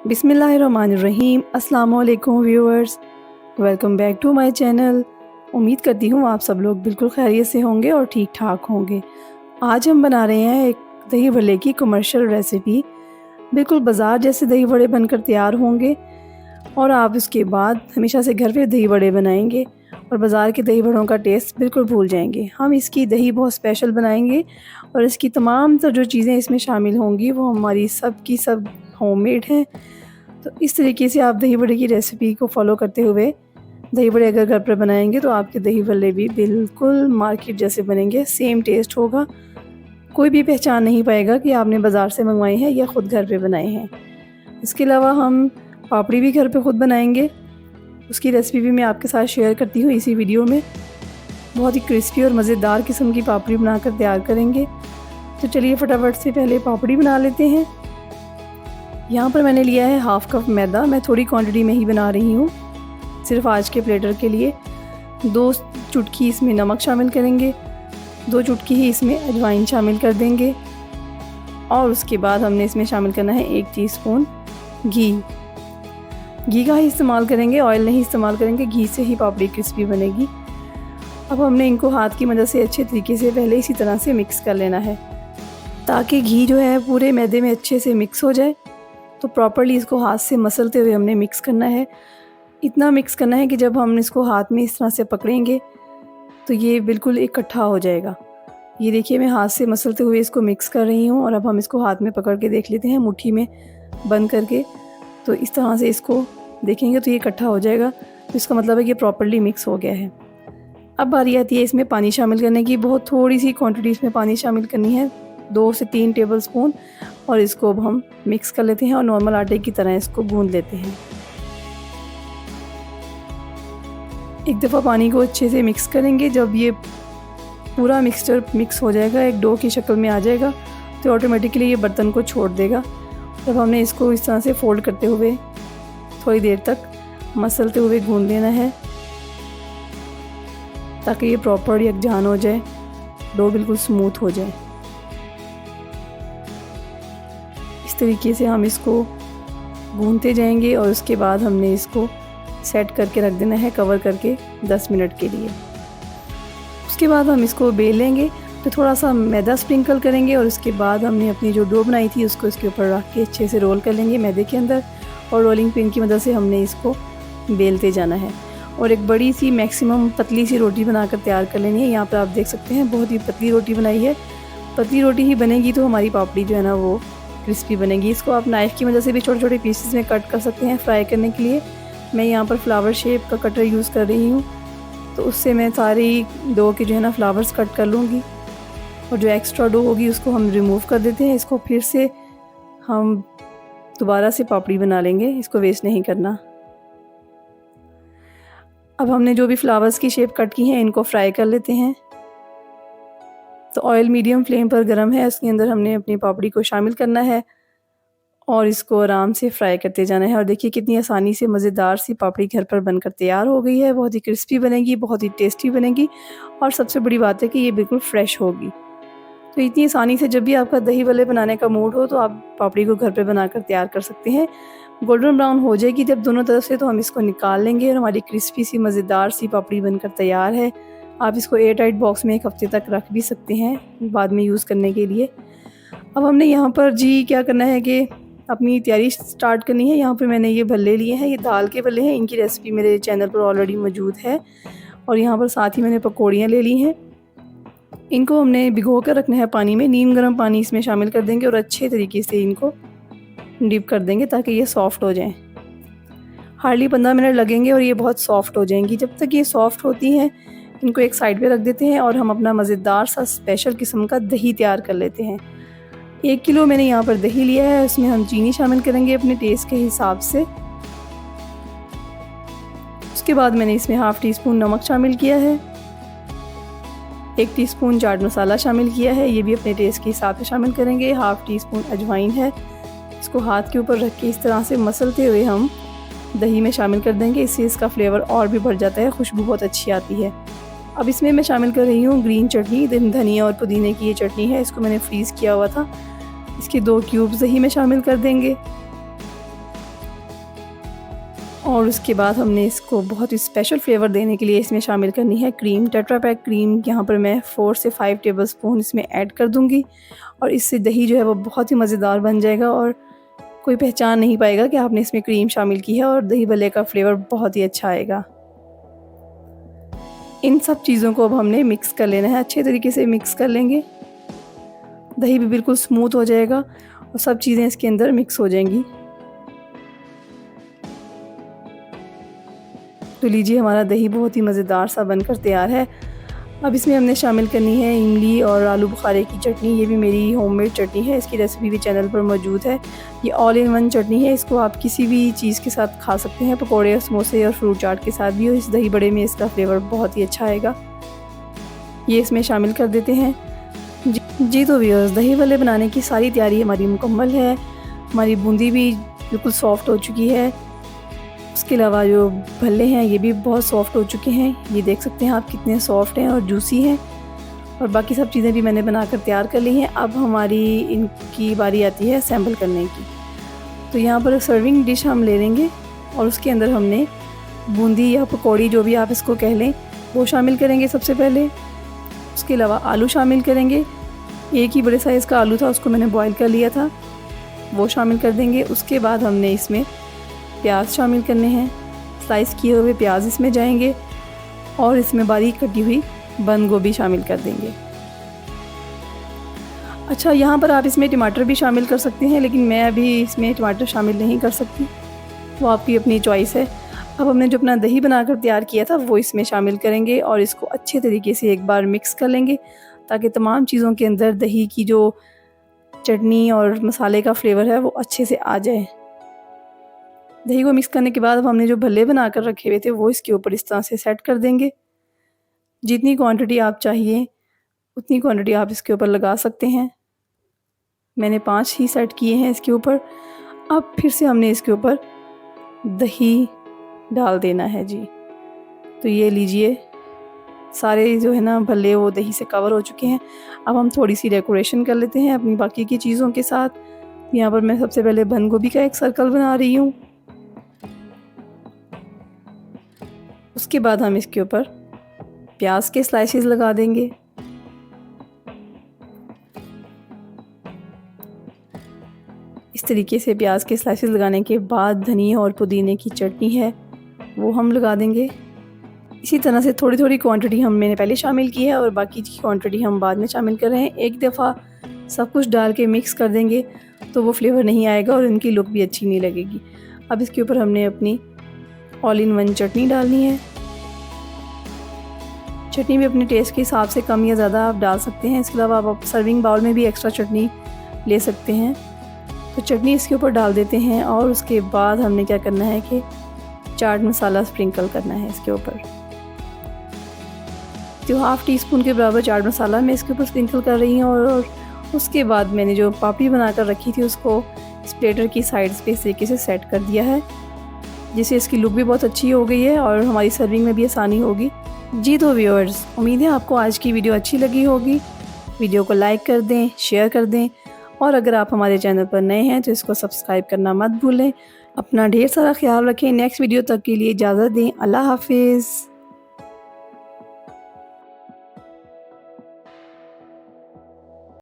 बिस्मिल्लाहिर्रहमानिर्रहीम। अस्सलाम वालेकुम viewers, welcome back to my channel. उम्मीद करती हूँ आप सब लोग बिल्कुल खैरियत से होंगे और ठीक ठाक होंगे। आज हम बना रहे हैं एक दही भल्ले की कमर्शियल रेसिपी। बिल्कुल बाज़ार जैसे दही बड़े बनकर तैयार होंगे और आप इसके बाद हमेशा से घर पे दही बड़े बनाएंगे और बाज़ार के दही बड़ों का टेस्ट बिल्कुल भूल जाएंगे। हम इसकी दही बहुत स्पेशल बनाएंगे और इसकी तमाम तो जो चीज़ें इसमें शामिल होंगी वो हमारी सब की सब होममेड हैं। तो इस तरीके से आप दही बड़े की रेसिपी को फॉलो करते हुए दही बड़े अगर घर पर बनाएंगे तो आपके दही बल्ले भी बिल्कुल मार्केट जैसे बनेंगे, सेम टेस्ट होगा। कोई भी पहचान नहीं पाएगा कि आपने बाज़ार से मंगवाए हैं या ख़ुद घर पे बनाए हैं। इसके अलावा हम पापड़ी भी घर पे ख़ुद बनाएंगे, उसकी रेसिपी भी मैं आपके साथ शेयर करती हूँ इसी वीडियो में। बहुत ही क्रिस्पी और मज़ेदार किस्म की पापड़ी बनाकर तैयार करेंगे। तो चलिए फटाफट से पहले पापड़ी बना लेते हैं। यहाँ पर मैंने लिया है हाफ़ कप मैदा। मैं थोड़ी क्वांटिटी में ही बना रही हूँ, सिर्फ आज के प्लेटर के लिए। 2 चुटकी इसमें नमक शामिल करेंगे, 2 चुटकी ही इसमें अजवाइन शामिल कर देंगे और उसके बाद हमने इसमें शामिल करना है 1 टीस्पून घी का ही इस्तेमाल करेंगे, ऑयल नहीं इस्तेमाल करेंगे। घी से ही पापड़ी क्रिस्पी बनेगी। अब हमने इनको हाथ की मदद से अच्छे तरीके से पहले इसी तरह से मिक्स कर लेना है ताकि घी जो है पूरे मैदे में अच्छे से मिक्स हो जाए। तो प्रॉपर्ली इसको हाथ से मसलते हुए हमने मिक्स करना है। इतना मिक्स करना है कि जब हम इसको हाथ में इस तरह से पकड़ेंगे तो ये बिल्कुल इकट्ठा हो जाएगा। ये देखिए मैं हाथ से मसलते हुए इसको मिक्स कर रही हूँ और अब हम इसको हाथ में पकड़ के देख लेते हैं, मुट्ठी में बंद करके। तो इस तरह से इसको देखेंगे तो ये इकट्ठा हो जाएगा। तो इसका मतलब है कि प्रॉपर्ली मिक्स हो गया है। अब बारी आती है इसमें पानी शामिल करने की। बहुत थोड़ी सी क्वांटिटी इसमें पानी शामिल करनी है, 2 से 3 टेबल स्पून। और इसको अब हम मिक्स कर लेते हैं और नॉर्मल आटे की तरह इसको गूंद लेते हैं। एक दफ़ा पानी को अच्छे से मिक्स करेंगे। जब ये पूरा मिक्सचर मिक्स हो जाएगा, एक डो की शक्ल में आ जाएगा, तो ऑटोमेटिकली ये बर्तन को छोड़ देगा। तब हमने इसको इस तरह से फोल्ड करते हुए थोड़ी देर तक मसलते हुए गूंद लेना है ताकि ये प्रॉपर यकजान हो जाए, डो बिल्कुल स्मूथ हो जाए। इस तरीके से हम इसको गूंदते जाएंगे और उसके बाद हमने इसको सेट करके रख देना है कवर करके 10 मिनट के लिए। उसके बाद हम इसको बेल लेंगे। तो थोड़ा सा मैदा स्प्रिंकल करेंगे और उसके बाद हमने अपनी जो डो बनाई थी उसको इसके ऊपर रख के अच्छे से रोल कर लेंगे मैदे के अंदर और रोलिंग पिन की मदद से हमने इसको बेलते जाना है और एक बड़ी सी मैक्सिमम पतली सी रोटी बनाकर तैयार कर लेनी है। यहाँ पर आप देख सकते हैं बहुत ही पतली रोटी बनाई है। पतली रोटी ही बनेगी तो हमारी पापड़ी जो है ना वो क्रिस्पी बनेगी। इसको आप नाइफ़ की मदद से भी छोटे छोटे पीसेस में कट कर सकते हैं फ्राई करने के लिए। मैं यहाँ पर फ्लावर शेप का कटर यूज़ कर रही हूँ, तो उससे मैं सारी डो के जो है ना फ्लावर्स कट कर लूँगी और जो एक्स्ट्रा डो होगी उसको हम रिमूव कर देते हैं। इसको फिर से हम दोबारा से पापड़ी बना लेंगे, इसको वेस्ट नहीं करना। अब हमने जो भी फ्लावर्स की शेप कट की हैं इनको फ्राई कर लेते हैं। तो ऑयल मीडियम फ्लेम पर गर्म है, उसके अंदर हमने अपनी पापड़ी को शामिल करना है और इसको आराम से फ्राई करते जाना है। और देखिए कितनी आसानी से मज़ेदार सी पापड़ी घर पर बनकर तैयार हो गई है। बहुत ही क्रिस्पी बनेगी, बहुत ही टेस्टी बनेगी और सबसे बड़ी बात है कि ये बिल्कुल फ्रेश होगी। तो इतनी आसानी से जब भी आपका दही भल्ले बनाने का मूड हो तो आप पापड़ी को घर पे बनाकर तैयार कर सकते हैं। गोल्डन ब्राउन हो जाएगी जब दोनों तरफ से, तो हम इसको निकाल लेंगे और हमारी क्रिस्पी सी मज़ेदार सी पापड़ी बनकर तैयार है। आप इसको एयर टाइट बॉक्स में 1 हफ्ते तक रख भी सकते हैं बाद में यूज़ करने के लिए। अब हमने यहाँ पर क्या करना है कि अपनी तैयारी स्टार्ट करनी है। यहाँ पर मैंने ये भल्ले लिए हैं, ये दाल के भल्ले हैं। इनकी रेसिपी मेरे चैनल पर ऑलरेडी मौजूद है। और यहाँ पर साथ ही मैंने पकौड़ियाँ ले ली हैं। इनको हमने भिगो कर रखना है पानी में। नीम गर्म पानी इसमें शामिल कर देंगे और अच्छे तरीके से इनको डिप कर देंगे ताकि ये सॉफ़्ट हो जाएं। हार्डली 15 मिनट लगेंगे और ये बहुत सॉफ़्ट हो जाएंगी। जब तक ये सॉफ़्ट होती हैं इनको एक साइड पे रख देते हैं और हम अपना मज़ेदार सा स्पेशल किस्म का दही तैयार कर लेते हैं। 1 किलो मैंने यहाँ पर दही लिया है, उसमें हम चीनी शामिल करेंगे अपने टेस्ट के हिसाब से। उसके बाद मैंने इसमें हाफ़ टी स्पून नमक शामिल किया है, 1 टीस्पून चाट मसाला शामिल किया है, ये भी अपने टेस्ट के हिसाब से शामिल करेंगे। हाफ़ टी स्पून अजवाइन है। इसको हाथ के ऊपर रख के इस तरह से मसलते हुए हम दही में शामिल कर देंगे। इससे इसका फ्लेवर और भी बढ़ जाता है, खुशबू बहुत अच्छी आती है। अब इसमें मैं शामिल कर रही हूँ ग्रीन चटनी, धनिया और पुदीने की ये चटनी है। इसको मैंने फ्रीज़ किया हुआ था। इसके 2 क्यूब्स दही में शामिल कर देंगे और उसके बाद हमने इसको बहुत ही स्पेशल फ्लेवर देने के लिए इसमें शामिल करनी है क्रीम। टेट्रा पैक क्रीम यहाँ पर मैं 4 से 5 टेबलस्पून इसमें ऐड कर दूँगी और इससे दही जो है वो बहुत ही मज़ेदार बन जाएगा और कोई पहचान नहीं पाएगा कि आपने इसमें क्रीम शामिल की है और दही भल्ले का फ्लेवर बहुत ही अच्छा आएगा। इन सब चीज़ों को अब हमने मिक्स कर लेना है, अच्छे तरीके से मिक्स कर लेंगे। दही भी बिल्कुल स्मूथ हो जाएगा और सब चीज़ें इसके अंदर मिक्स हो जाएंगी। तो लीजिए हमारा दही बहुत ही मज़ेदार सा बनकर तैयार है। अब इसमें हमने शामिल करनी है इमली और आलू बुखारे की चटनी। ये भी मेरी होममेड चटनी है, इसकी रेसिपी भी चैनल पर मौजूद है। ये ऑल इन वन चटनी है, इसको आप किसी भी चीज़ के साथ खा सकते हैं, पकौड़े और समोसे और फ्रूट चाट के साथ भी। और इस दही बड़े में इसका फ्लेवर बहुत ही अच्छा आएगा। ये इसमें शामिल कर देते हैं। जी तो व्यूअर्स, दही भल्ले बनाने की सारी तैयारी हमारी मुकम्मल है। हमारी बूंदी भी बिल्कुल सॉफ्ट हो चुकी है। उसके अलावा जो भल्ले हैं ये भी बहुत सॉफ्ट हो चुके हैं। ये देख सकते हैं आप कितने सॉफ्ट हैं और जूसी हैं। और बाकी सब चीज़ें भी मैंने बनाकर तैयार कर ली हैं। अब हमारी इनकी बारी आती है असेंबल करने की। तो यहाँ पर सर्विंग डिश हम ले लेंगे और उसके अंदर हमने बूंदी या पकौड़ी जो भी आप इसको कह लें वो शामिल करेंगे सबसे पहले। उसके अलावा आलू शामिल करेंगे। एक ही बड़े साइज़ का आलू था, उसको मैंने बॉईल कर लिया था, वो शामिल कर देंगे। उसके बाद हमने इसमें प्याज शामिल करने हैं, स्लाइस किए हुए प्याज इसमें जाएंगे और इसमें बारीक कटी हुई बंद गोभी शामिल कर देंगे। अच्छा, यहाँ पर आप इसमें टमाटर भी शामिल कर सकते हैं, लेकिन मैं अभी इसमें टमाटर शामिल नहीं कर सकती, वो आपकी अपनी चॉइस है। अब हमने जो अपना दही बनाकर तैयार किया था वो इसमें शामिल करेंगे और इसको अच्छे तरीके से एक बार मिक्स कर लेंगे ताकि तमाम चीज़ों के अंदर दही की जो चटनी और मसाले का फ्लेवर है वो अच्छे से आ जाए। दही को मिक्स करने के बाद अब हमने जो भल्ले बनाकर रखे हुए थे वो इसके ऊपर इस तरह से सेट कर देंगे। जितनी क्वांटिटी आप चाहिए उतनी क्वांटिटी आप इसके ऊपर लगा सकते हैं। मैंने 5 ही सेट किए हैं इसके ऊपर। अब फिर से हमने इसके ऊपर दही डाल देना है जी। तो ये लीजिए सारे जो है ना भल्ले वो दही से कवर हो चुके हैं। अब हम थोड़ी सी डेकोरेशन कर लेते हैं अपनी बाकी की चीज़ों के साथ। यहाँ पर मैं सबसे पहले बंद गोभी का एक सर्कल बना रही हूँ। उसके बाद हम इसके ऊपर प्याज के स्लाइसेस लगा देंगे। इस तरीके से प्याज के स्लाइसेस लगाने के बाद धनिया और पुदीने की चटनी है वो हम लगा देंगे। इसी तरह से थोड़ी थोड़ी क्वांटिटी मैंने पहले शामिल की है और बाकी की क्वांटिटी हम बाद में शामिल कर रहे हैं। एक दफ़ा सब कुछ डाल के मिक्स कर देंगे तो वो फ्लेवर नहीं आएगा और इनकी लुक भी अच्छी नहीं लगेगी। अब इसके ऊपर हमने अपनी ऑल इन वन चटनी डालनी है। चटनी भी अपने टेस्ट के हिसाब से कम या ज़्यादा आप डाल सकते हैं। इसके अलावा आप सर्विंग बाउल में भी एक्स्ट्रा चटनी ले सकते हैं। तो चटनी इसके ऊपर डाल देते हैं और उसके बाद हमने क्या करना है कि चाट मसाला स्प्रिंकल करना है इसके ऊपर। तो हाफ़ टी स्पून के बराबर चाट मसाला मैं इसके ऊपर स्प्रिंकल कर रही हूँ और उसके बाद मैंने जो पापड़ी बनाकर रखी थी उसको इस प्लेटर की साइड्स पे इस तरीके से सेट कर दिया है, जिससे इसकी लुक भी बहुत अच्छी हो गई है और हमारी सर्विंग में भी आसानी होगी। जी तो व्यूअर्स, उम्मीद है आपको आज की वीडियो अच्छी लगी होगी। वीडियो को लाइक कर दें, शेयर कर दें और अगर आप हमारे चैनल पर नए हैं तो इसको सब्सक्राइब करना मत भूलें। अपना ढेर सारा ख्याल रखें। नेक्स्ट वीडियो तक के लिए इजाज़त दें। अल्लाह हाफिज़।